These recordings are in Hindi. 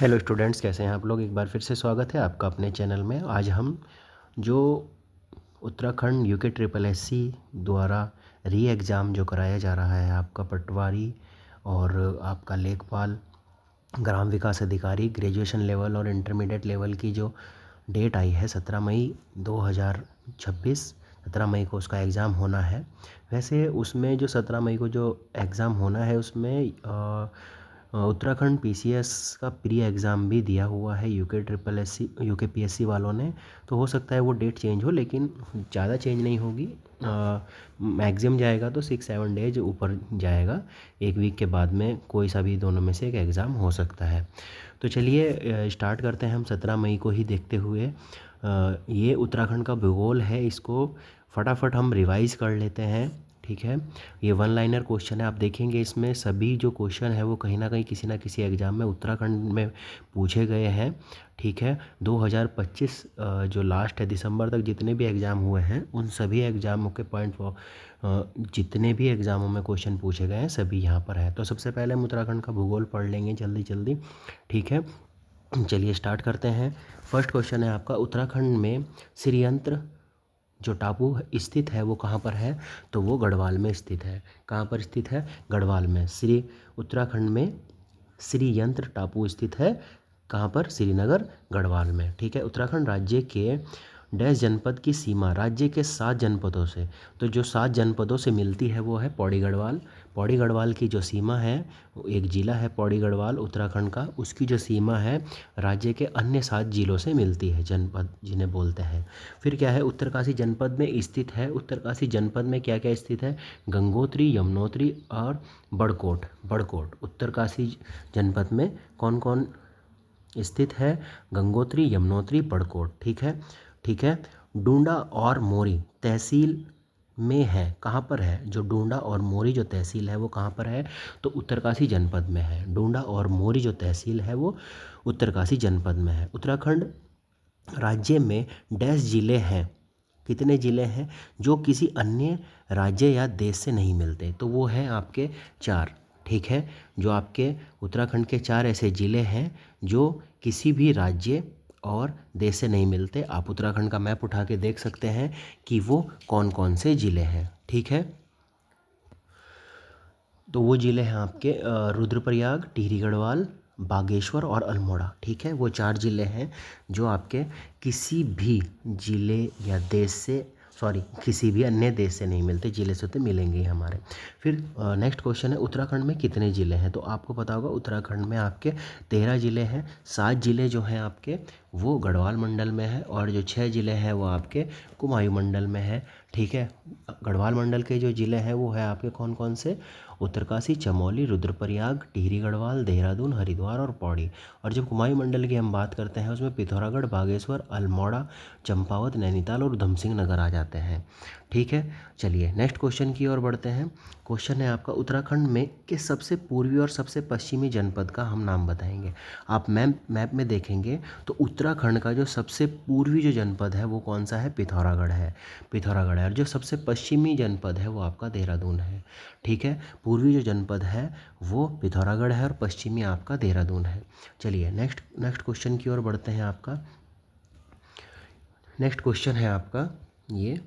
हेलो स्टूडेंट्स, कैसे हैं आप लोग। एक बार फिर से स्वागत है आपका अपने चैनल में। आज हम जो उत्तराखंड यूके ट्रिपल एससी द्वारा री एग्ज़ाम जो कराया जा रहा है आपका पटवारी और आपका लेखपाल ग्राम विकास अधिकारी ग्रेजुएशन लेवल और इंटरमीडिएट लेवल की जो डेट आई है 17 मई 2026, 17 मई को उसका एग्ज़ाम होना है। वैसे उसमें जो 17 मई को जो एग्ज़ाम होना है उसमें उत्तराखंड पीसीएस का प्री एग्ज़ाम भी दिया हुआ है UK triple SC UK PSC वालों ने। तो हो सकता है वो डेट चेंज हो, लेकिन ज़्यादा चेंज नहीं होगी। मैक्सिमम जाएगा तो 6-7 डेज ऊपर जाएगा। एक वीक के बाद में कोई सा भी दोनों में से एक एग्ज़ाम हो सकता है। तो चलिए स्टार्ट करते हैं हम 17 मई को ही देखते हुए। ये उत्तराखंड का भूगोल है, इसको फटाफट हम रिवाइज़ कर लेते हैं। ठीक है, ये वन लाइनर क्वेश्चन है। आप देखेंगे इसमें सभी जो क्वेश्चन है वो कहीं ना कहीं किसी ना किसी एग्ज़ाम में उत्तराखंड में पूछे गए हैं। ठीक है, 2025 जो लास्ट है दिसंबर तक जितने भी एग्ज़ाम हुए हैं उन सभी एग्ज़ामों के पॉइंट जितने भी एग्ज़ामों में क्वेश्चन पूछे गए हैं सभी यहाँ पर है। तो सबसे पहले हम उत्तराखंड का भूगोल पढ़ लेंगे जल्दी जल्दी। ठीक है, चलिए स्टार्ट करते हैं। फर्स्ट क्वेश्चन है आपका, उत्तराखंड में श्रीयंत्र जो टापू स्थित है वो कहाँ पर है। तो वो गढ़वाल में स्थित है। कहाँ पर स्थित है? गढ़वाल में। उत्तराखंड में श्रीयंत्र टापू स्थित है। कहाँ पर? श्रीनगर, गढ़वाल में। ठीक है, उत्तराखंड राज्य के डैश जनपद की सीमा राज्य के 7 जनपदों से, तो जो 7 जनपदों से मिलती है वो है पौड़ी गढ़वाल। पौड़ी गढ़वाल की जो सीमा है, एक ज़िला है पौड़ी गढ़वाल उत्तराखंड का, उसकी जो सीमा है राज्य के अन्य 7 ज़िलों से मिलती है, जनपद जिन्हें बोलते हैं। फिर क्या है? उत्तरकाशी जनपद में स्थित है। उत्तरकाशी जनपद में क्या क्या स्थित है? गंगोत्री, यमुनोत्री और बड़कोट। बड़कोट उत्तरकाशी जनपद में कौन कौन स्थित है? गंगोत्री, यमुनोत्री, बड़कोट। ठीक है, ठीक है। डूंडा और मोरी तहसील में है। कहाँ पर है? जो डूंडा और मोरी जो तहसील है वो कहाँ पर है? तो उत्तरकाशी जनपद में है। डूंडा और मोरी जो तहसील है वो उत्तरकाशी जनपद में है। उत्तराखंड राज्य में डैश जिले हैं। कितने ज़िले हैं जो किसी अन्य राज्य या देश से नहीं मिलते? तो वो हैं आपके 4। ठीक है, जो आपके उत्तराखंड के 4 ऐसे ज़िले हैं जो किसी भी राज्य और देश से नहीं मिलते। आप उत्तराखंड का मैप उठा के देख सकते हैं कि वो कौन कौन से ज़िले हैं। ठीक है, तो वो ज़िले हैं आपके रुद्रप्रयाग, टिहरी गढ़वाल, बागेश्वर और अल्मोड़ा। ठीक है, वो 4 ज़िले हैं जो आपके किसी भी ज़िले या देश से, सॉरी, किसी भी अन्य देश से नहीं मिलते। ज़िले से तो मिलेंगे ही हमारे। फिर नेक्स्ट क्वेश्चन है, उत्तराखंड में कितने ज़िले हैं? तो आपको पता होगा उत्तराखंड में आपके 13 ज़िले हैं। 7 ज़िले जो हैं आपके वो गढ़वाल मंडल में है और जो 6 ज़िले हैं वो आपके कुमायूं मंडल में है। ठीक है, गढ़वाल मंडल के जो ज़िले हैं वो है आपके कौन कौन से? उत्तरकाशी, चमोली, रुद्रप्रयाग, टिहरी गढ़वाल, देहरादून, हरिद्वार और पौड़ी। और जब कुमायूं मंडल की हम बात करते हैं उसमें पिथौरागढ़, बागेश्वर, अल्मोड़ा, चंपावत, नैनीताल और उधमसिंह नगर आ जाते हैं। ठीक है, चलिए नेक्स्ट क्वेश्चन की ओर बढ़ते हैं। क्वेश्चन है आपका, उत्तराखंड में के सबसे पूर्वी और सबसे पश्चिमी जनपद का हम नाम बताएंगे। आप मैप में देखेंगे तो उत्तराखंड का जो सबसे पूर्वी जो जनपद है वो कौन सा है? पिथौरागढ़ है। पिथौरागढ़ है। और जो सबसे पश्चिमी जनपद है वो आपका देहरादून है। ठीक है, पूर्वी जो जनपद है वो पिथौरागढ़ है और पश्चिमी आपका देहरादून है। चलिए नेक्स्ट क्वेश्चन की ओर बढ़ते हैं। आपका नेक्स्ट क्वेश्चन है आपका ये,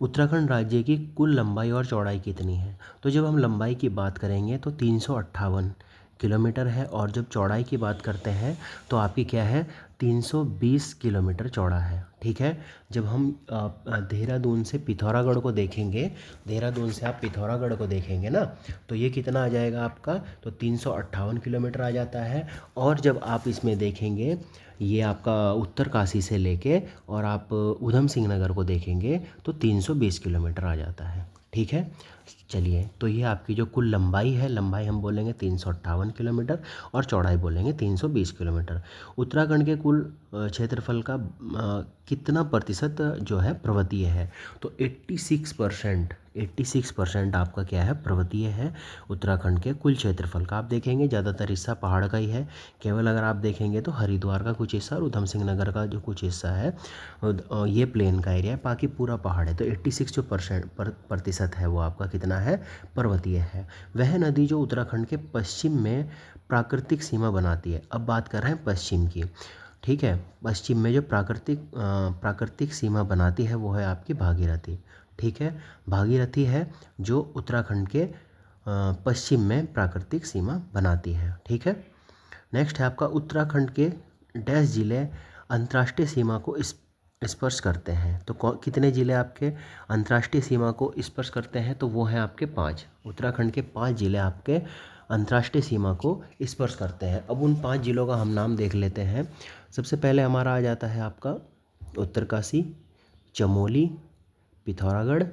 उत्तराखंड राज्य की कुल लंबाई और चौड़ाई कितनी है? तो जब हम लंबाई की बात करेंगे तो 358 किलोमीटर है और जब चौड़ाई की बात करते हैं तो आपकी क्या है? 320 किलोमीटर चौड़ा है। ठीक है, जब हम देहरादून से पिथौरागढ़ को देखेंगे, देहरादून से आप पिथौरागढ़ को देखेंगे ना, तो ये कितना आ जाएगा आपका? तो 358 किलोमीटर आ जाता है। और जब आप इसमें देखेंगे ये आपका उत्तरकाशी से लेके और आप उधम सिंह नगर को देखेंगे तो 320 किलोमीटर आ जाता है। ठीक है, चलिए तो ये आपकी जो कुल लंबाई है, लंबाई हम बोलेंगे 358 किलोमीटर और चौड़ाई बोलेंगे 320 किलोमीटर। उत्तराखंड के कुल क्षेत्रफल का कितना प्रतिशत जो है पर्वतीय है? तो 86% आपका क्या है? पर्वतीय है। उत्तराखंड के कुल क्षेत्रफल का आप देखेंगे ज़्यादातर हिस्सा पहाड़ का ही है। केवल अगर आप देखेंगे तो हरिद्वार का कुछ हिस्सा और उधम सिंह नगर का जो कुछ हिस्सा है ये प्लेन का एरिया है, बाकी पूरा पहाड़ है। तो 86 जो प्रतिशत है वो आपका कितना है, पर्वतीय है। वह नदी जो उत्तराखंड के पश्चिम में प्राकृतिक सीमा बनाती है। अब बात कर रहे हैं पश्चिम की, ठीक है। पश्चिम में जो प्राकृतिक सीमा बनाती है वो है आपकी भागीरथी, ठीक है। भागीरथी है जो उत्तराखंड के पश्चिम में प्राकृतिक सीमा बनाती है, ठीक है। नेक्स्ट है आपका उत्तराखंड के डैश जिले अंतर्राष्ट्रीय सीमा को स्पर्श करते हैं। तो कितने जिले आपके अंतर्राष्ट्रीय सीमा को स्पर्श करते हैं, तो वो हैं आपके 5। उत्तराखंड के 5 जिले आपके अंतर्राष्ट्रीय सीमा को स्पर्श करते हैं। अब उन 5 जिलों का हम नाम देख लेते हैं। सबसे पहले हमारा आ जाता है आपका उत्तरकाशी, चमोली, पिथौरागढ़,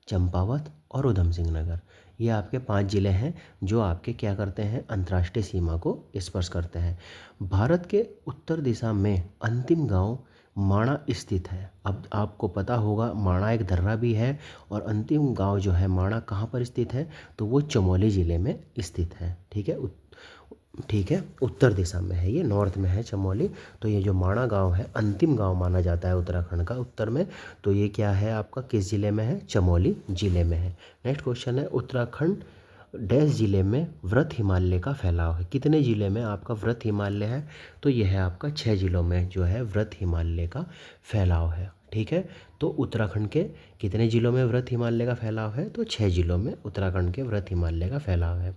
चंपावत और उधम सिंह नगर। ये आपके 5 जिले हैं जो आपके क्या करते हैं, अंतर्राष्ट्रीय सीमा को स्पर्श करते हैं। भारत के उत्तर दिशा में अंतिम गांव माणा स्थित है। अब आपको पता होगा माणा एक दर्रा भी है, और अंतिम गांव जो है माणा कहाँ पर स्थित है, तो वो चमोली ज़िले में स्थित है, ठीक है। ठीक है, उत्तर दिशा में है, ये नॉर्थ में है चमोली। तो ये जो माणा गांव है अंतिम गांव माना जाता है उत्तराखंड का उत्तर में, तो ये क्या है आपका, किस ज़िले में है, चमोली ज़िले में है। नेक्स्ट क्वेश्चन है उत्तराखंड डैश ज़िले में वृत हिमालय का फैलाव है। कितने ज़िले में आपका वृत हिमालय है, तो यह है आपका 6 ज़िलों में जो है वृत हिमालय का फैलाव है, ठीक है। तो उत्तराखंड के कितने ज़िलों में वृत हिमालय का फैलाव है, तो 6 ज़िलों में उत्तराखंड के वृत हिमालय का फैलाव है।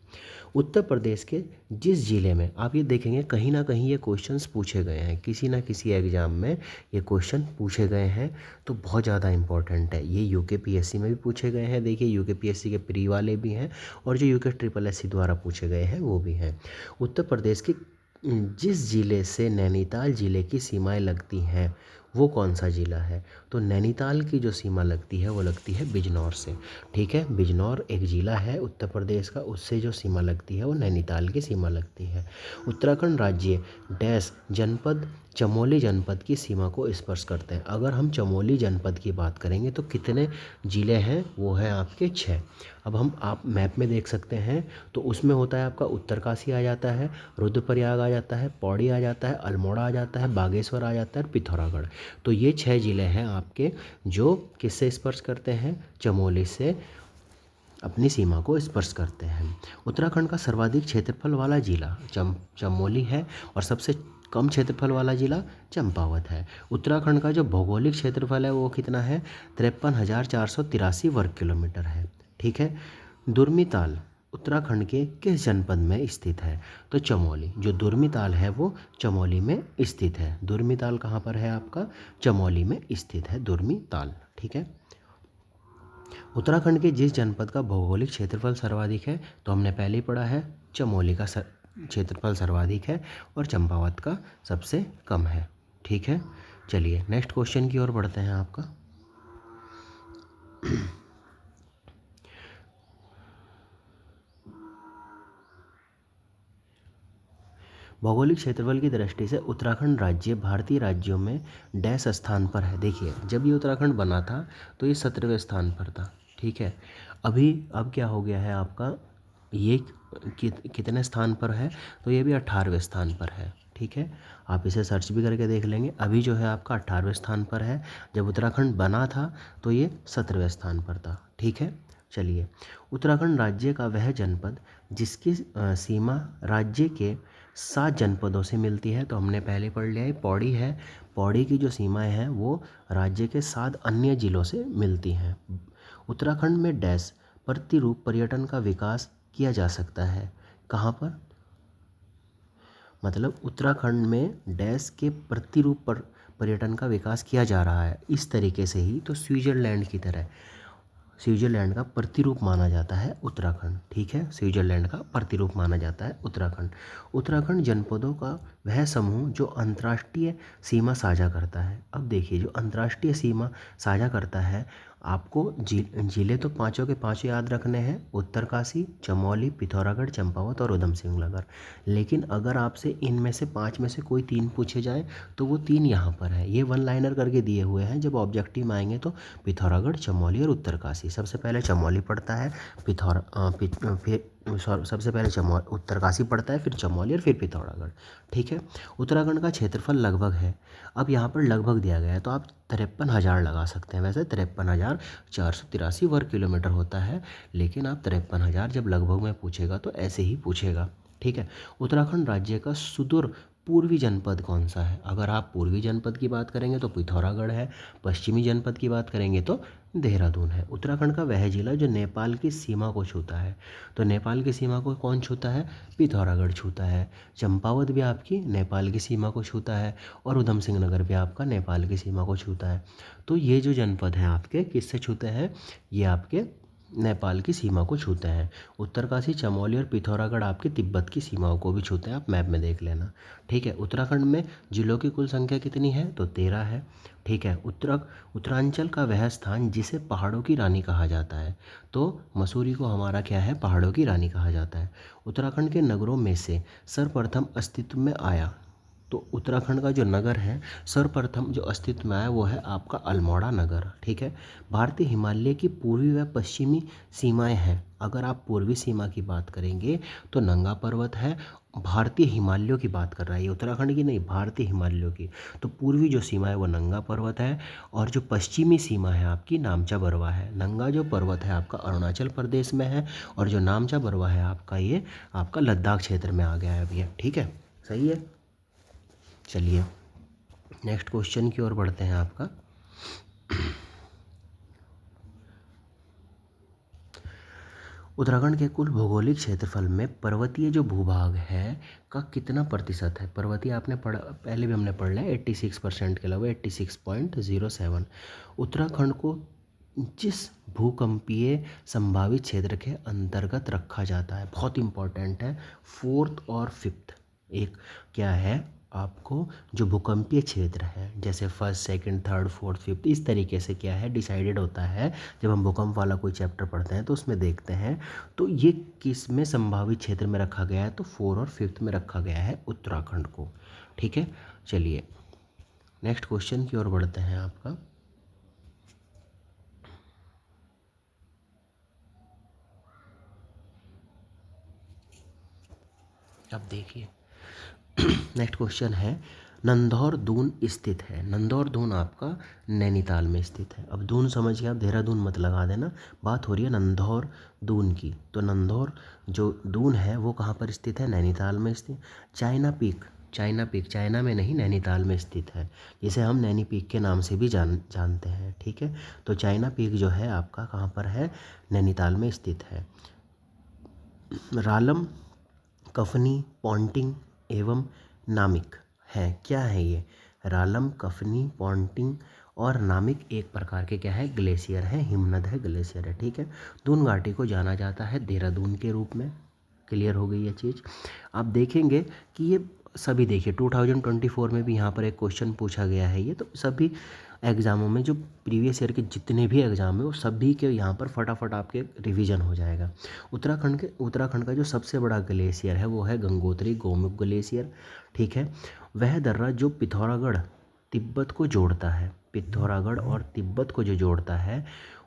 उत्तर प्रदेश के जिस ज़िले में, आप ये देखेंगे कहीं ना कहीं ये क्वेश्चंस पूछे गए हैं, किसी ना किसी एग्ज़ाम में ये क्वेश्चन पूछे गए हैं, तो बहुत ज़्यादा इंपॉर्टेंट है। ये यूके में भी पूछे गए हैं, देखिए यूके के प्री वाले भी हैं, और जो यूके SSS द्वारा पूछे गए हैं वो भी हैं। उत्तर प्रदेश के जिस ज़िले से नैनीताल ज़िले की सीमाएं लगती हैं वो कौन सा ज़िला है, तो नैनीताल की जो सीमा लगती है वो लगती है बिजनौर से, ठीक है। बिजनौर एक ज़िला है उत्तर प्रदेश का, उससे जो सीमा लगती है वो नैनीताल की सीमा लगती है। उत्तराखंड राज्य डैश जनपद चमोली जनपद की सीमा को स्पर्श करते हैं। अगर हम चमोली जनपद की बात करेंगे तो कितने ज़िले हैं, वो है आपके 6। अब हम आप मैप में देख सकते हैं, तो उसमें होता है आपका उत्तरकाशी आ जाता है, रुद्रप्रयाग आ जाता है, पौड़ी आ जाता है, अल्मोड़ा आ जाता है, बागेश्वर आ जाता है, और पिथौरागढ़। तो ये 6 ज़िले हैं आपके जो किससे स्पर्श करते हैं, चमोली से अपनी सीमा को स्पर्श करते हैं। उत्तराखंड का सर्वाधिक क्षेत्रफल वाला जिला चमोली है, और सबसे कम क्षेत्रफल वाला जिला चंपावत है। उत्तराखंड का जो भौगोलिक क्षेत्रफल है वो कितना है, 53,483 वर्ग किलोमीटर है, ठीक है। दुर्मीताल उत्तराखंड के किस जनपद में स्थित है, तो चमोली। जो दुर्मीताल है वो चमोली में स्थित है। दुर्मीताल कहाँ पर है आपका, चमोली में स्थित है दुर्मीताल, ठीक है। उत्तराखंड के जिस जनपद का भौगोलिक क्षेत्रफल सर्वाधिक है, तो हमने पहले ही पढ़ा है चमोली का क्षेत्रफल सर्वाधिक है और चंपावत का सबसे कम है, ठीक है। चलिए नेक्स्ट क्वेश्चन की ओर बढ़ते हैं आपका। भौगोलिक क्षेत्रफल की दृष्टि से उत्तराखंड राज्य भारतीय राज्यों में डैश स्थान पर है। देखिए जब ये उत्तराखंड बना था तो ये 17वें स्थान पर था, ठीक है। अब क्या हो गया है आपका, ये कितने स्थान पर है, तो ये भी 18वें स्थान पर है, ठीक है। आप इसे सर्च भी करके देख लेंगे। अभी जो है आपका 18वें स्थान पर है, जब उत्तराखंड बना था तो ये 17वें स्थान पर था, ठीक है। चलिए, उत्तराखंड राज्य का वह जनपद जिसकी सीमा राज्य के 7 जनपदों से मिलती है, तो हमने पहले पढ़ लिया है पौड़ी है। पौड़ी की जो सीमाएं हैं वो राज्य के 7 अन्य जिलों से मिलती हैं। उत्तराखंड में डैश प्रतिरूप पर्यटन का विकास किया जा सकता है, कहाँ पर, मतलब उत्तराखंड में डैश के प्रतिरूप पर पर्यटन का विकास किया जा रहा है। इस तरीके से ही तो स्विट्ज़रलैंड की तरह स्विट्ज़रलैंड का प्रतिरूप माना जाता है उत्तराखंड, ठीक है। स्विट्ज़रलैंड का प्रतिरूप माना जाता है उत्तराखंड। उत्तराखंड जनपदों का वह समूह जो अंतर्राष्ट्रीय सीमा साझा करता है। अब देखिए जो अंतर्राष्ट्रीय सीमा साझा करता है, आपको जिले तो पाँचों के पाँचों याद रखने हैं, उत्तरकाशी, चमोली, पिथौरागढ़, चंपावत और उधम सिंह नगर। लेकिन अगर आपसे इनमें से 5 में से कोई 3 पूछे जाएँ तो वो 3 यहाँ पर है, ये 1 लाइनर करके दिए हुए हैं। जब ऑब्जेक्टिव में आएंगे तो पिथौरागढ़, चमोली और उत्तरकाशी। सबसे पहले चमोली पड़ता है, फिर सबसे पहले उत्तरकाशी पड़ता है, फिर चमोली और फिर पिथौरागढ़। ठीक है। उत्तराखंड का क्षेत्रफल लगभग है, अब यहाँ पर लगभग दिया गया है तो आप 53,000 लगा सकते हैं। वैसे 53,483 वर्ग किलोमीटर होता है, लेकिन आप 53,000 जब लगभग में पूछेगा तो ऐसे ही पूछेगा। ठीक है। उत्तराखंड राज्य का सुदूर पूर्वी जनपद कौन सा है? अगर आप पूर्वी जनपद की बात करेंगे तो पिथौरागढ़ है, पश्चिमी जनपद की बात करेंगे तो देहरादून है। उत्तराखंड का वह जिला जो नेपाल की सीमा को छूता है, तो नेपाल की सीमा को कौन छूता है? पिथौरागढ़ छूता है। चंपावत भी आपकी नेपाल की सीमा को छूता है, और उधम सिंह नगर भी आपका नेपाल की सीमा को छूता है। तो ये जो जनपद हैं आपके किससे छूते हैं? ये आपके नेपाल की सीमा को छूते हैं। उत्तरकाशी, चमोली और पिथौरागढ़ आपके तिब्बत की सीमाओं को भी छूते हैं, आप मैप में देख लेना। ठीक है। उत्तराखंड में जिलों की कुल संख्या कितनी है? तो 13 है। ठीक है। उत्तरांचल का वह स्थान जिसे पहाड़ों की रानी कहा जाता है, तो मसूरी को हमारा क्या है? पहाड़ों की रानी कहा जाता है। उत्तराखंड के नगरों में से सर्वप्रथम अस्तित्व में आया, तो उत्तराखंड का जो नगर है सर्वप्रथम जो अस्तित्व में आया वो है आपका अल्मोड़ा नगर। ठीक है। भारतीय हिमालय की पूर्वी व पश्चिमी सीमाएं हैं। अगर आप पूर्वी सीमा की बात करेंगे तो नंगा पर्वत है। भारतीय हिमालयों की बात कर रहा है ये, उत्तराखंड की नहीं, भारतीय हिमालयों की। तो पूर्वी जो सीमा है वो नंगा पर्वत है, और जो पश्चिमी सीमा है आपकी नामचा बरवा है। नंगा जो पर्वत है आपका अरुणाचल प्रदेश में है, और जो नामचा बरवा है आपका ये आपका लद्दाख क्षेत्र में आ गया है भैया। ठीक है, सही है। चलिए नेक्स्ट क्वेश्चन की ओर बढ़ते हैं आपका। उत्तराखंड के कुल भौगोलिक क्षेत्रफल में पर्वतीय जो भूभाग है का कितना प्रतिशत है? पर्वतीय आपने पढ़ा, पहले भी हमने पढ़ लिया, 86% के अलावा 86.07। उत्तराखंड को जिस भूकंपीय संभावित क्षेत्र के अंतर्गत रखा जाता है, बहुत इंपॉर्टेंट है, फोर्थ और फिफ्थ, एक क्या है आपको जो भूकंपीय क्षेत्र है, जैसे first, second, third, fourth, fifth, इस तरीके से क्या है डिसाइडेड होता है। जब हम भूकंप वाला कोई चैप्टर पढ़ते हैं तो उसमें देखते हैं, तो ये किस में संभावित क्षेत्र में रखा गया है? तो 4 और 5 में रखा गया है उत्तराखंड को। ठीक है। चलिए नेक्स्ट क्वेश्चन की ओर बढ़ते हैं आपका। अब देखिए नेक्स्ट क्वेश्चन है, नंदौर दून स्थित है। नंदौर दून आपका नैनीताल में स्थित है। अब दून समझ के आप देहरादून मत लगा देना, बात हो रही है नंदौर दून की। तो नंदौर जो दून है वो कहाँ पर स्थित है? नैनीताल में स्थित। China peak, China peak China में नहीं नैनीताल में स्थित है, जिसे हम नैनी पीक के नाम से भी जानते हैं। ठीक है। तो चाइना पीक जो है आपका कहाँ पर है? नैनीताल में स्थित है। रालम, कफनी, पॉन्टिंग एवं नामिक है, क्या है ये? रालम, कफनी, पॉन्टिंग और नामिक एक प्रकार के क्या है? ग्लेशियर है, हिमनद है, ग्लेशियर है। ठीक है। दून घाटी को जाना जाता है देहरादून के रूप में। क्लियर हो गई ये चीज़। आप देखेंगे कि ये सभी, देखिए 2024 में भी यहाँ पर एक क्वेश्चन पूछा गया है, ये तो सभी एग्ज़ामों में जो प्रीवियस ईयर के जितने भी एग्ज़ाम है वो सभी के यहाँ पर फटाफट आपके रिवीजन हो जाएगा। उत्तराखंड का जो सबसे बड़ा ग्लेशियर है वो है गंगोत्री गोमुख ग्लेशियर। ठीक है। वह दर्रा जो पिथौरागढ़ तिब्बत को जोड़ता है, पिथौरागढ़ और तिब्बत को जो जोड़ता है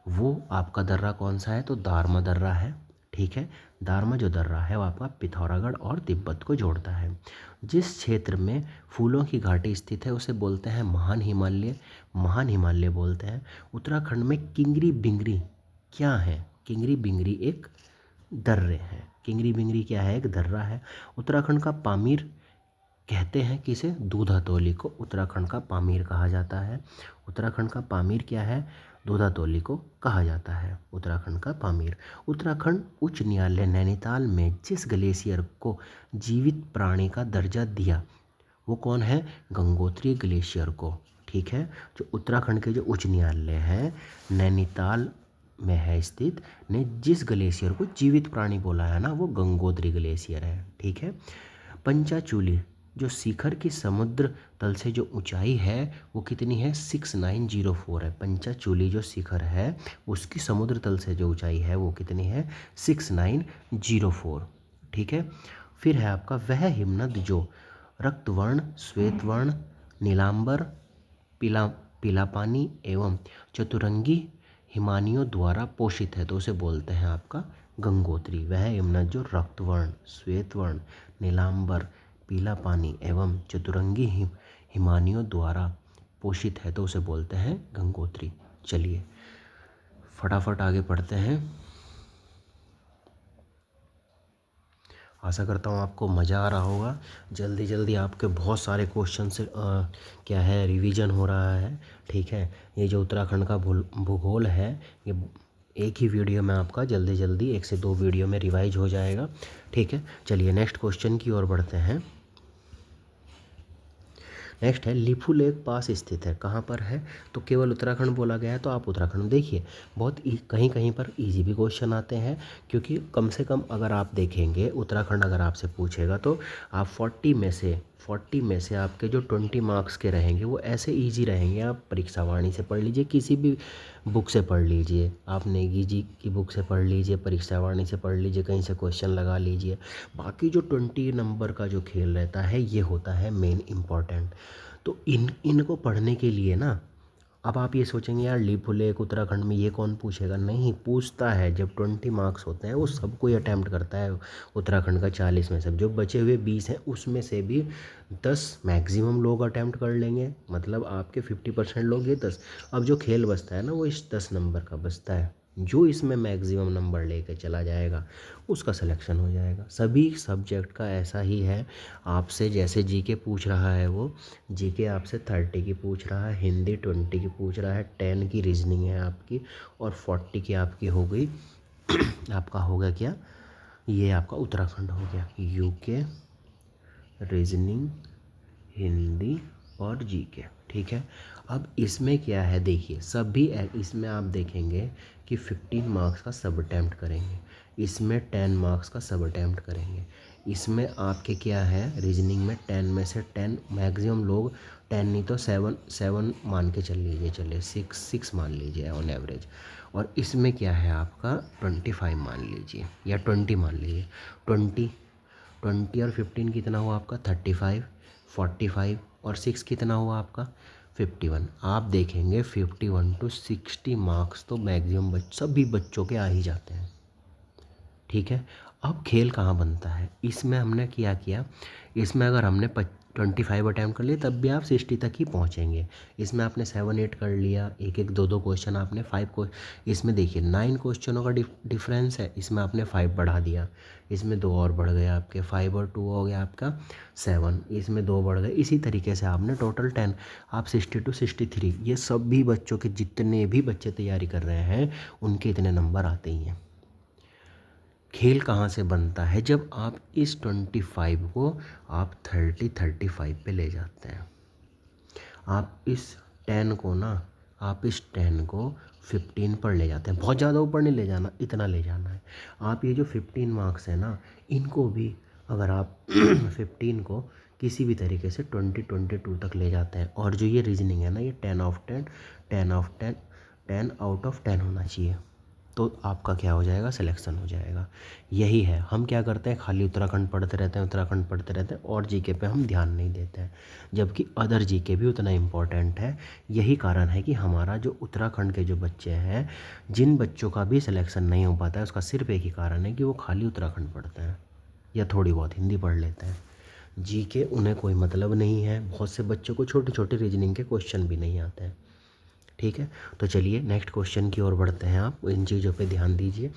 वो आपका दर्रा कौन सा है? तो दारमा दर्रा है। ठीक है। दारमा जो दर्रा है वो आपका पिथौरागढ़ और तिब्बत को जोड़ता है। जिस क्षेत्र में फूलों की घाटी स्थित है उसे बोलते हैं महान हिमालय, महान हिमालय बोलते हैं। उत्तराखंड में किंगरी बिंगरी क्या है? किंगरी बिंगरी एक दर्रे है। किंगरी बिंगरी क्या है? एक दर्रा है। उत्तराखंड का पामीर कहते हैं किसे? दूधातोली को उत्तराखंड का पामीर कहा जाता है। उत्तराखंड का पामीर क्या है? दूधातोली को कहा जाता है उत्तराखंड का पामीर। उत्तराखंड उच्च न्यायालय नैनीताल में जिस ग्लेशियर को जीवित प्राणी का दर्जा दिया वो कौन है? गंगोत्री ग्लेशियर को। ठीक है। जो उत्तराखंड के जो उच्च न्यायालय है नैनीताल में है स्थित, ने जिस ग्लेशियर को जीवित प्राणी बोला है ना वो गंगोत्री ग्लेशियर है। ठीक है। पंचाचूली जो शिखर की समुद्र तल से जो ऊंचाई है वो कितनी है? 6904 है। पंचाचूली जो शिखर है उसकी समुद्र तल से जो ऊंचाई है वो कितनी है? 6904। ठीक है। फिर है आपका वह हिमनद जो रक्तवर्ण, श्वेतवर्ण, नीलांबर, पीला पानी एवं चतुरंगी हिमानियों द्वारा पोषित है, तो उसे बोलते हैं आपका गंगोत्री। वह हिमनद जो रक्तवर्ण, श्वेतवर्ण, नीलांबर, पीला पानी एवं चतुरंगी हिमानियों द्वारा पोषित है तो उसे बोलते हैं गंगोत्री। चलिए फटाफट आगे पढ़ते हैं। आशा करता हूँ आपको मज़ा आ रहा होगा। जल्दी जल्दी आपके बहुत सारे क्वेश्चन से क्या है रिवीजन हो रहा है। ठीक है, ये जो उत्तराखंड का भूगोल है ये एक ही वीडियो में आपका जल्दी जल्दी 1 से 2 वीडियो में रिवाइज हो जाएगा। ठीक है, चलिए नेक्स्ट क्वेश्चन की ओर बढ़ते हैं। नेक्स्ट है लिपू लेक पास स्थित है, कहाँ पर है? तो केवल उत्तराखंड बोला गया है तो आप उत्तराखंड देखिए। बहुत कहीं कहीं पर इजी भी क्वेश्चन आते हैं, क्योंकि कम से कम अगर आप देखेंगे उत्तराखंड अगर आपसे पूछेगा तो आप 40 में से आपके जो 20 मार्क्स के रहेंगे वो ऐसे इजी रहेंगे। आप परीक्षा वाणी से पढ़ लीजिए, किसी भी बुक से पढ़ लीजिए, आप नेगी जी की बुक से पढ़ लीजिए, परीक्षा वाणी से पढ़ लीजिए, कहीं से क्वेश्चन लगा लीजिए। बाकी जो 20 नंबर का जो खेल रहता है ये होता है मेन इम्पॉर्टेंट। तो इनको पढ़ने के लिए ना, अब आप ये सोचेंगे यार लिपू लेक उत्तराखंड में ये कौन पूछेगा? नहीं पूछता है। जब 20 मार्क्स होते हैं वो सब कोई अटैम्प्ट करता है उत्तराखंड का। 40 में से जो बचे हुए 20 हैं उसमें से भी 10 मैक्सिमम लोग अटैम्प्ट कर लेंगे, मतलब आपके 50% लोग ये 10। अब जो खेल बचता है ना वो इस 10 नंबर का बचता है। जो इसमें मैक्सिमम नंबर लेके चला जाएगा उसका सिलेक्शन हो जाएगा। सभी सब्जेक्ट का ऐसा ही है। आपसे जैसे जीके पूछ रहा है वो जीके आपसे 30 की पूछ रहा है, हिंदी 20 की पूछ रहा है, 10 की रीजनिंग है आपकी, और 40 की आपकी हो गई आपका हो गया क्या, ये आपका उत्तराखंड हो गया। यूके, रीजनिंग, हिंदी और जीके। ठीक है, अब इसमें क्या है देखिए, सभी इसमें आप देखेंगे कि 15 मार्क्स का सब अटैम्प्ट करेंगे, इसमें 10 मार्क्स का सब अटैम्प्ट करेंगे। इसमें आपके क्या है रीजनिंग में 10 में से 10 मैक्सिमम लोग 10 नहीं तो 7 मान के चल लीजिए, चलिए 6 मान लीजिए ऑन एवरेज। और इसमें क्या है आपका 25 मान लीजिए या 20 मान लीजिए। 20 और 15 कितना हुआ आपका 35, 45 और 6 कितना हुआ आपका 51। आप देखेंगे 51 to 60 मार्क्स तो मैक्सिमम सभी बच्चों के आ ही जाते हैं। ठीक है, अब खेल कहाँ बनता है? इसमें हमने क्या किया, इसमें अगर हमने 25 अटैम्प्ट कर लिए तब भी आप 60 तक ही पहुँचेंगे। इसमें आपने 7-8 कर लिया, एक एक दो क्वेश्चन आपने 5 को, इसमें देखिए 9 क्वेश्चनों का डिफरेंस है, इसमें आपने 5 बढ़ा दिया, इसमें 2 और बढ़ गए आपके, 5 और 2 हो गया आपका 7, इसमें 2 बढ़ गए। इसी तरीके से आपने टोटल 10, आप 60 to 63, ये सभी बच्चों के जितने भी बच्चे तैयारी कर रहे हैं उनके इतने नंबर आते ही हैं। खेल कहाँ से बनता है? जब आप इस 25 को आप 35 पे ले जाते हैं। आप इस 10 को ना, आप इस 10 को 15 पर ले जाते हैं। बहुत ज़्यादा ऊपर नहीं ले जाना, इतना ले जाना है। आप ये जो 15 मार्क्स है ना, इनको भी अगर आप 15 को किसी भी तरीके से 22 तक ले जाते हैं, और जो ये रीजनिंग है ना ये 10 आउट ऑफ 10 होना चाहिए, तो आपका क्या हो जाएगा, सिलेक्शन हो जाएगा। यही है, हम क्या करते हैं खाली उत्तराखंड पढ़ते रहते हैं और जीके पे हम ध्यान नहीं देते हैं, जबकि अदर जीके भी उतना इम्पोर्टेंट है। यही कारण है कि हमारा जो उत्तराखंड के जो बच्चे हैं, जिन बच्चों का भी सिलेक्शन नहीं हो पाता है उसका सिर्फ एक ही कारण है कि वो खाली उत्तराखंड पढ़ते हैं या थोड़ी बहुत हिंदी पढ़ लेते हैं। जीके उन्हें कोई मतलब नहीं है। बहुत से बच्चों को छोटे छोटे रीजनिंग के क्वेश्चन भी नहीं आते हैं। ठीक है, तो चलिए नेक्स्ट क्वेश्चन की ओर बढ़ते हैं। आप इन चीज़ों पे ध्यान दीजिए।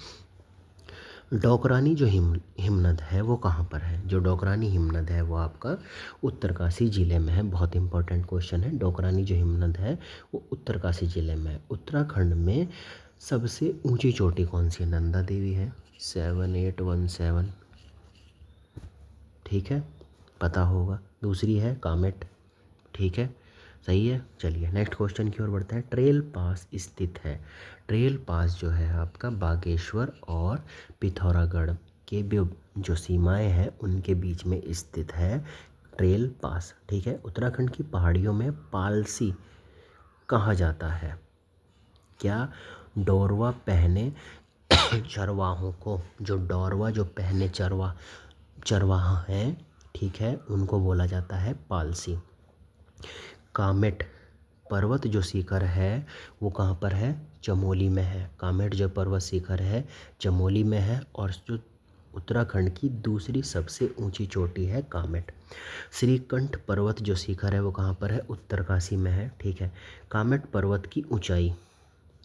डोकरानी जो हिमनद है वो कहाँ पर है? जो डोकरानी हिमनद है वो आपका उत्तरकाशी ज़िले में है। बहुत इंपॉर्टेंट क्वेश्चन है। डोकरानी जो हिमनद है वो उत्तरकाशी ज़िले में है। उत्तराखंड में सबसे ऊंची चोटी कौन सी है? नंदा देवी है, 7817। ठीक है, पता होगा। दूसरी है कामेट। ठीक है, सही है। चलिए नेक्स्ट क्वेश्चन की ओर बढ़ते हैं। ट्रेल पास स्थित है। ट्रेल पास जो है आपका बागेश्वर और पिथौरागढ़ के जो सीमाएं हैं उनके बीच में स्थित है ट्रेल पास। ठीक है, उत्तराखंड की पहाड़ियों में पालसी कहा जाता है। क्या डोरवा पहने चरवाहों को, जो डोरवा जो पहने चरवाहा हैं, ठीक है, उनको बोला जाता है पालसी। कामेट पर्वत जो शिखर है वो कहाँ पर है? चमोली में है। कामेट जो पर्वत शिखर है चमोली में है, और जो उत्तराखंड की दूसरी सबसे ऊंची चोटी है कामेट। श्रीकंठ पर्वत जो शिखर है वो कहाँ पर है? उत्तरकाशी में है। ठीक है, कामेट पर्वत की ऊंचाई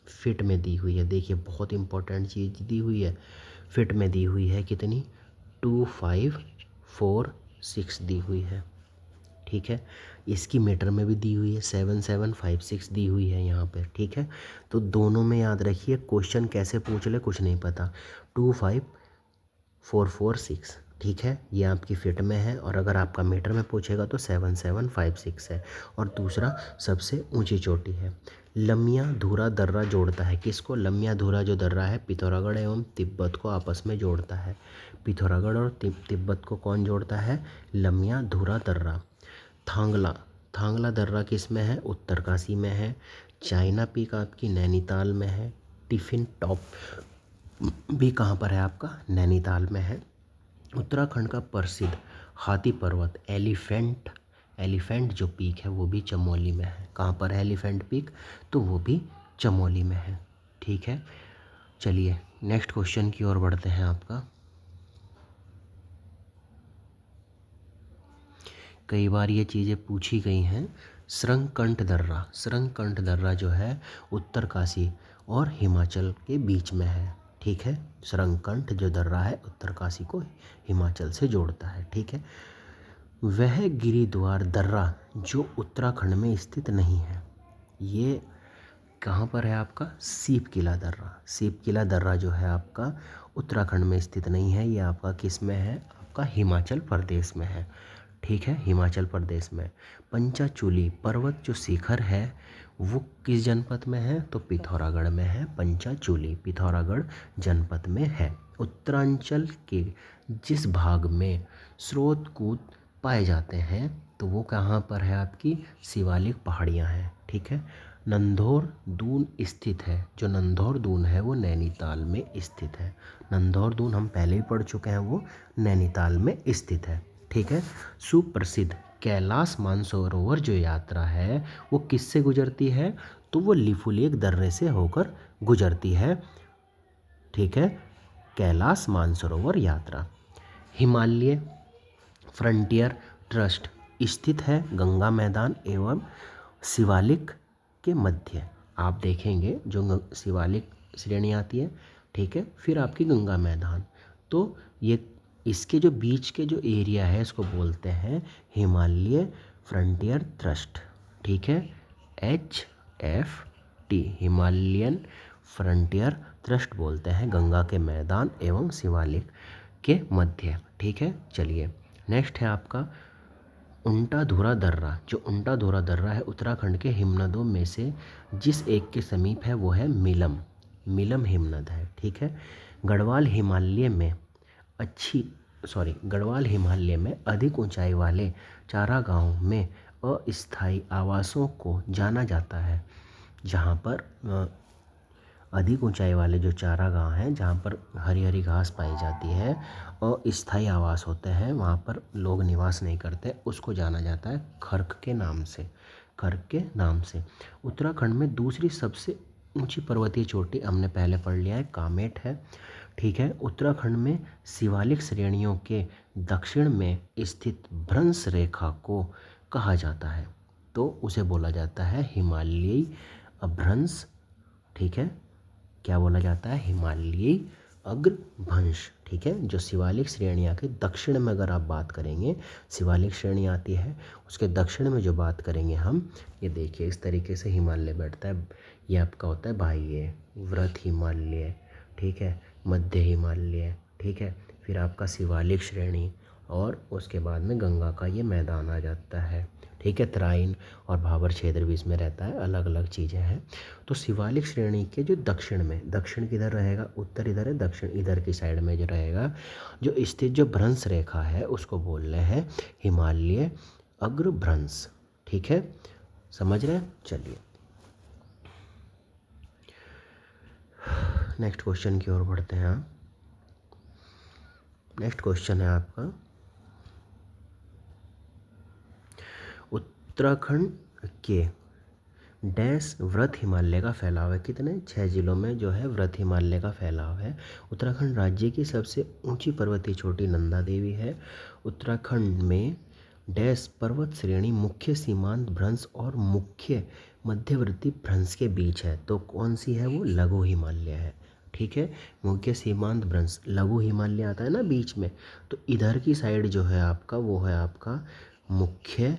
फिट में दी हुई है। देखिए बहुत इंपॉर्टेंट चीज़ दी हुई है, फिट में दी हुई है। कितनी? 2546 दी हुई है। ठीक है, इसकी मीटर में भी दी हुई है, 7756 दी हुई है यहाँ पे। ठीक है, तो दोनों में याद रखिए, क्वेश्चन कैसे पूछ ले कुछ नहीं पता। 25446। ठीक है, ये आपकी फिट में है, और अगर आपका मीटर में पूछेगा तो 7756 है, और दूसरा सबसे ऊंची चोटी है। लमिया धूरा दर्रा जोड़ता है किसको? लमिया धूरा जो दर्रा है पिथौरागढ़ एवं तिब्बत को आपस में जोड़ता है। पिथौरागढ़ और तिब्बत को कौन जोड़ता है? लमिया धूरा दर्रा। थांगला, थांगला दर्रा किस में है? उत्तरकाशी में है। चाइना पीक आपकी नैनीताल में है। टिफिन टॉप भी कहाँ पर है आपका? नैनीताल में है। उत्तराखंड का प्रसिद्ध हाथी पर्वत एलिफेंट जो पीक है वो भी चमोली में है। कहाँ पर है एलिफेंट पीक? तो वो भी चमोली में है। ठीक है, चलिए नेक्स्ट क्वेश्चन की ओर बढ़ते हैं आपका। कई बार ये चीज़ें पूछी गई हैं। श्रृंगकंठ दर्रा जो है उत्तरकाशी और हिमाचल के बीच में है। ठीक है, श्रृंगकंठ जो दर्रा है उत्तरकाशी को हिमाचल से जोड़ता है। ठीक है, वह गिरिद्वार दर्रा जो उत्तराखंड में स्थित नहीं है, ये कहाँ पर है आपका? सीप किला दर्रा। सीप किला दर्रा जो है आपका उत्तराखंड में स्थित नहीं है, ये आपका किस में है? आपका हिमाचल प्रदेश में है। ठीक है, हिमाचल प्रदेश में। पंचाचूली पर्वत जो शिखर है वो किस जनपद में है? तो पिथौरागढ़ में है। पंचाचूली पिथौरागढ़ जनपद में है। उत्तरांचल के जिस भाग में स्रोत कूद पाए जाते हैं तो वो कहाँ पर है? आपकी शिवालिक पहाड़ियाँ हैं। ठीक है, नंधौर दून स्थित है। जो नंधौर दून है वो नैनीताल में स्थित है। नंधौर दून हम पहले ही पढ़ चुके हैं, वो नैनीताल में स्थित है। ठीक है, सुप्रसिद्ध कैलाश मानसरोवर जो यात्रा है वो किससे गुजरती है? तो वो लिपुलेख दर्रे से होकर गुजरती है। ठीक है, कैलाश मानसरोवर यात्रा। हिमालय फ्रंटियर ट्रस्ट स्थित है गंगा मैदान एवं शिवालिक के मध्य। आप देखेंगे जो शिवालिक श्रेणी आती है, ठीक है, फिर आपकी गंगा मैदान, तो ये इसके जो बीच के जो एरिया है इसको बोलते हैं हिमालय फ्रंटियर ट्रस्ट। ठीक है, HFT हिमालयन फ्रंटियर ट्रस्ट बोलते हैं गंगा के मैदान एवं शिवालिक के मध्य। ठीक है, चलिए नेक्स्ट है आपका उल्टा धुरा दर्रा। जो उल्टा धुरा दर्रा है उत्तराखंड के हिमनदों में से जिस एक के समीप है वो है मिलम हिमनद है। ठीक है, गढ़वाल हिमालय में अधिक ऊंचाई वाले चारागाहों में अस्थायी आवासों को जाना जाता है। जहाँ पर अधिक ऊंचाई वाले जो चारागाह हैं जहाँ पर हरी हरी घास पाई जाती है और स्थायी आवास होते हैं, वहाँ पर लोग निवास नहीं करते, उसको जाना जाता है खर्क के नाम से। उत्तराखंड में दूसरी सबसे ऊंची पर्वतीय चोटी हमने पहले पढ़ लिया है, कामेट है। ठीक है, उत्तराखंड में शिवालिक श्रेणियों के दक्षिण में स्थित भ्रंश रेखा को कहा जाता है, तो उसे बोला जाता है हिमालयी अभ्रंश। ठीक है, क्या बोला जाता है? हिमालयी अग्रभंश। ठीक है, जो शिवालिक श्रेणियाँ के दक्षिण में अगर आप बात करेंगे, शिवालिक श्रेणी आती है उसके दक्षिण में जो बात करेंगे हम, ये देखिए इस तरीके से हिमालय बैठता है। ये आपका होता है बाह्य वृत हिमालय, ठीक है, मध्य हिमालय, ठीक है, फिर आपका शिवालिक श्रेणी, और उसके बाद में गंगा का ये मैदान आ जाता है। ठीक है, तराइन और भाबर क्षेत्र भी इसमें रहता है, अलग अलग चीज़ें हैं। तो शिवालिक श्रेणी के जो दक्षिण में, दक्षिण किधर रहेगा? उत्तर इधर है, दक्षिण इधर की साइड में जो रहेगा, जो स्थित जो भ्रंश रेखा है उसको बोल रहे हैं हिमालय अग्रभ्रंश। ठीक है, समझ रहे हैं? चलिए नेक्स्ट क्वेश्चन की ओर बढ़ते हैं। नेक्स्ट क्वेश्चन है आपका उत्तराखंड के डैश वृत हिमालय का फैलाव है। कितने? 6 जिलों में जो है वृत हिमालय का फैलाव है। उत्तराखंड राज्य की सबसे ऊंची पर्वतीय चोटी नंदा देवी है। उत्तराखंड में डैश पर्वत श्रेणी मुख्य सीमांत भ्रंश और मुख्य मध्यवर्ती भ्रंश के बीच है। तो कौन सी है? वो लघु हिमालय है। ठीक है, मुख्य सीमांत भ्रंश लघु हिमालय आता है ना बीच में, तो इधर की साइड जो है आपका वो है आपका मुख्य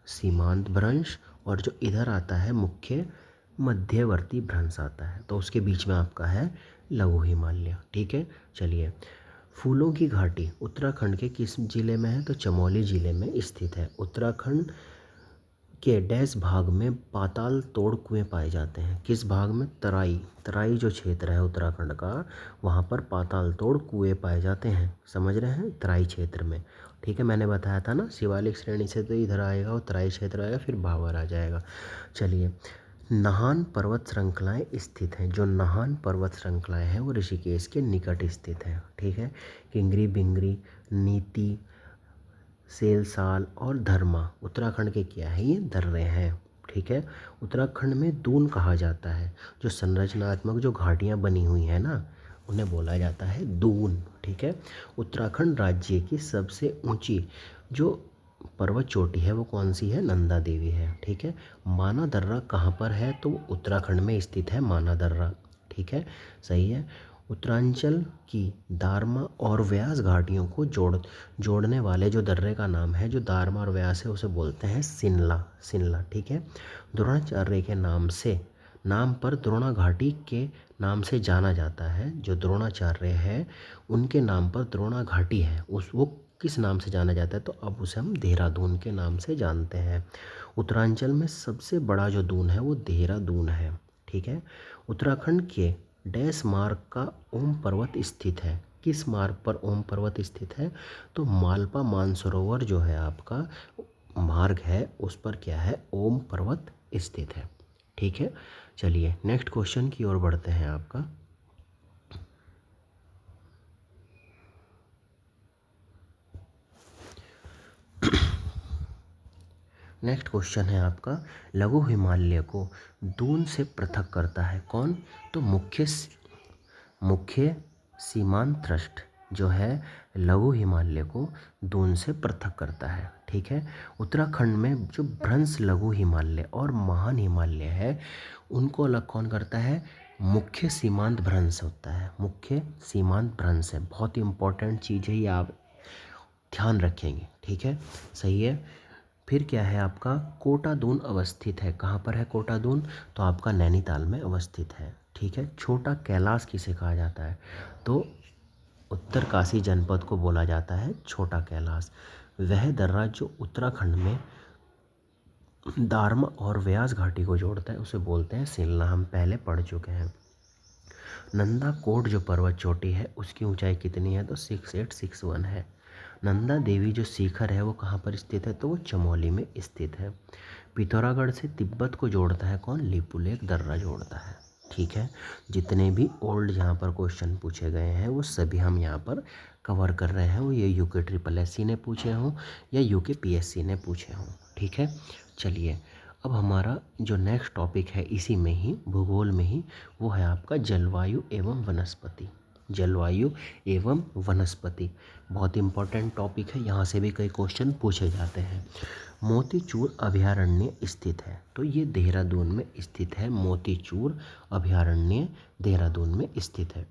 सीमांत भ्रंश, और जो इधर आता है मुख्य मध्यवर्ती भ्रंश आता है, तो उसके बीच में आपका है लघु हिमालय। ठीक है, चलिए। फूलों की घाटी उत्तराखंड के किस जिले में है? तो चमोली जिले में स्थित है। उत्तराखंड के डैश भाग में पाताल तोड़ कुएं पाए जाते हैं। किस भाग में? तराई। तराई जो क्षेत्र है उत्तराखंड का, वहाँ पर पाताल तोड़ कुएं पाए जाते हैं। समझ रहे हैं? तराई क्षेत्र में। ठीक है, मैंने बताया था ना, शिवालिक श्रेणी से तो इधर आएगा और तराई क्षेत्र आएगा, फिर भावर आ जाएगा। चलिए, नाहन पर्वत श्रृंखलाएं स्थित हैं। जो नाहन पर्वत श्रृंखलाएं हैं वो ऋषिकेश के निकट स्थित है। ठीक है, किंगरी बिंगरी, नीति, सेलसाल और धर्मा उत्तराखंड के क्या है? ये दर्रे हैं। ठीक है, उत्तराखंड में दून कहा जाता है। जो संरचनात्मक जो घाटियाँ बनी हुई हैं ना, उन्हें बोला जाता है दून। ठीक है, उत्तराखंड राज्य की सबसे ऊंची जो पर्वत चोटी है वो कौन सी है? नंदा देवी है। ठीक है, माना दर्रा कहाँ पर है? तो उत्तराखंड में स्थित है माना दर्रा। ठीक है, सही है। उत्तरांचल की दारमा और व्यास घाटियों को जोड़ने वाले जो दर्रे का नाम है, जो दारमा और व्यास है, उसे बोलते हैं सिनला। सिनला। ठीक है, द्रोणाचार्य के नाम पर द्रोणा घाटी के नाम से जाना जाता है। जो द्रोणाचार्य है उनके नाम पर द्रोणा घाटी है, उस वो किस नाम से जाना जाता है? तो अब उसे हम देहरादून के नाम से जानते हैं। उत्तरांचल में सबसे बड़ा जो दून है वो देहरादून है। ठीक है, उत्तराखंड के डैश मार्ग का ओम पर्वत स्थित है। किस मार्ग पर ओम पर्वत स्थित है? तो मालपा मानसरोवर जो है आपका मार्ग है, उस पर क्या है? ओम पर्वत स्थित है। ठीक है, चलिए नेक्स्ट क्वेश्चन की ओर बढ़ते हैं आपका। नेक्स्ट क्वेश्चन है आपका, लघु हिमालय को दून से पृथक करता है कौन? तो मुख्य सीमांत थ्रस्ट जो है लघु हिमालय को दून से पृथक करता है। ठीक है, उत्तराखंड में जो भ्रंश लघु हिमालय और महान हिमालय है उनको अलग कौन करता है? मुख्य सीमांत भ्रंश होता है। मुख्य सीमांत भ्रंश है, बहुत ही इंपॉर्टेंट चीज़ है ये, आप ध्यान रखेंगे। ठीक है, सही है। फिर क्या है आपका? कोटा दून अवस्थित है। कहाँ पर है कोटा दून? तो आपका नैनीताल में अवस्थित है। ठीक है, छोटा कैलाश किसे कहा जाता है? तो उत्तरकाशी जनपद को बोला जाता है छोटा कैलाश। वह दर्रा जो उत्तराखंड में दारमा और व्यास घाटी को जोड़ता है उसे बोलते हैं सिलना, हम पहले पढ़ चुके हैं। नंदा कोट जो पर्वत चोटी है उसकी ऊंचाई कितनी है? तो 6861 है। नंदा देवी जो शिखर है वो कहाँ पर स्थित है? तो वो चमोली में स्थित है। पिथौरागढ़ से तिब्बत को जोड़ता है कौन? लिपुलेख दर्रा जोड़ता है। ठीक है, जितने भी ओल्ड यहाँ पर क्वेश्चन पूछे गए हैं वो सभी हम यहाँ पर कवर कर रहे हैं। वो ये यूके ट्रिपल एस सी ने पूछे हों या यूके पीएससी ने पूछे हों। ठीक है, चलिए अब हमारा जो नेक्स्ट टॉपिक है इसी में ही, भूगोल में ही, वो है आपका जलवायु एवं वनस्पति। जलवायु एवं वनस्पति बहुत इंपॉर्टेंट टॉपिक है, यहाँ से भी कई क्वेश्चन पूछे जाते हैं। मोतीचूर अभयारण्य स्थित है, तो ये देहरादून में स्थित है। मोतीचूर अभयारण्य देहरादून में स्थित है।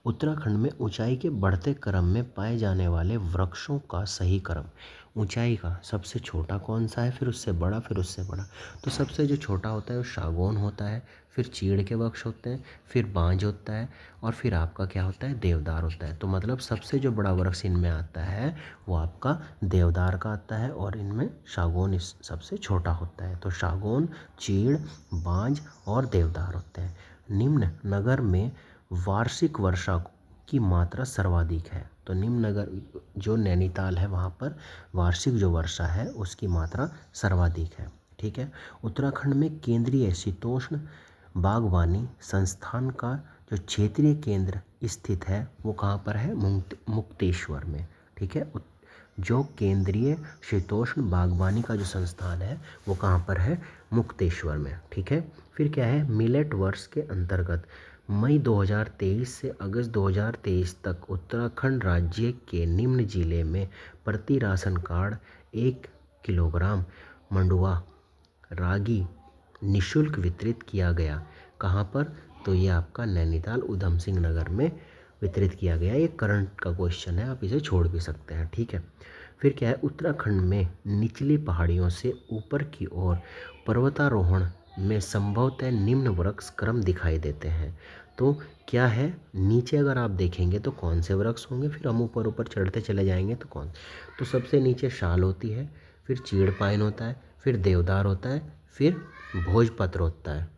उत्तराखंड में ऊंचाई के बढ़ते क्रम में पाए जाने वाले वृक्षों का सही क्रम, ऊंचाई का सबसे छोटा कौन सा है, फिर उससे बड़ा, फिर उससे बड़ा। तो सबसे जो छोटा होता है वो सागौन होता है, फिर चीड़ के वृक्ष होते हैं, फिर बांज होता है, और फिर आपका क्या होता है? देवदार होता है। तो मतलब सबसे जो बड़ा वृक्ष इनमें आता है वो आपका देवदार का आता है, और इनमें सागौन इस सबसे छोटा होता है। तो सागौन, चीड़, बांज और देवदार होते हैं। निम्न नगर में वार्षिक वर्षा की मात्रा सर्वाधिक है। तो निम्न नगर जो नैनीताल है वहाँ पर वार्षिक जो वर्षा है उसकी मात्रा सर्वाधिक है। ठीक है, उत्तराखंड में केंद्रीय शीतोष्ण बागवानी संस्थान का जो क्षेत्रीय केंद्र स्थित है वो कहाँ पर है? मुक्तेश्वर में। ठीक है, जो केंद्रीय शीतोष्ण बागवानी का जो संस्थान है वो कहाँ पर है, मुक्तेश्वर में। ठीक है। फिर क्या है, मिलेट वर्ष के अंतर्गत मई 2023 से अगस्त 2023 तक उत्तराखंड राज्य के निम्न जिले में प्रति राशन कार्ड 1 किलोग्राम मंडुआ रागी निशुल्क वितरित किया गया। कहाँ पर, तो ये आपका नैनीताल उधम सिंह नगर में वितरित किया गया। ये करंट का क्वेश्चन है, आप इसे छोड़ भी सकते हैं। ठीक है। फिर क्या है, उत्तराखंड में निचली पहाड़ियों से ऊपर की ओर पर्वतारोहण में संभवतः निम्न वृक्ष क्रम दिखाई देते हैं। तो क्या है, नीचे अगर आप देखेंगे तो कौन से वृक्ष होंगे, फिर हम ऊपर ऊपर चढ़ते चले जाएंगे तो कौन। तो सबसे नीचे शाल होती है, फिर चीड़ पाइन होता है, फिर देवदार होता है, फिर भोजपत्र होता है।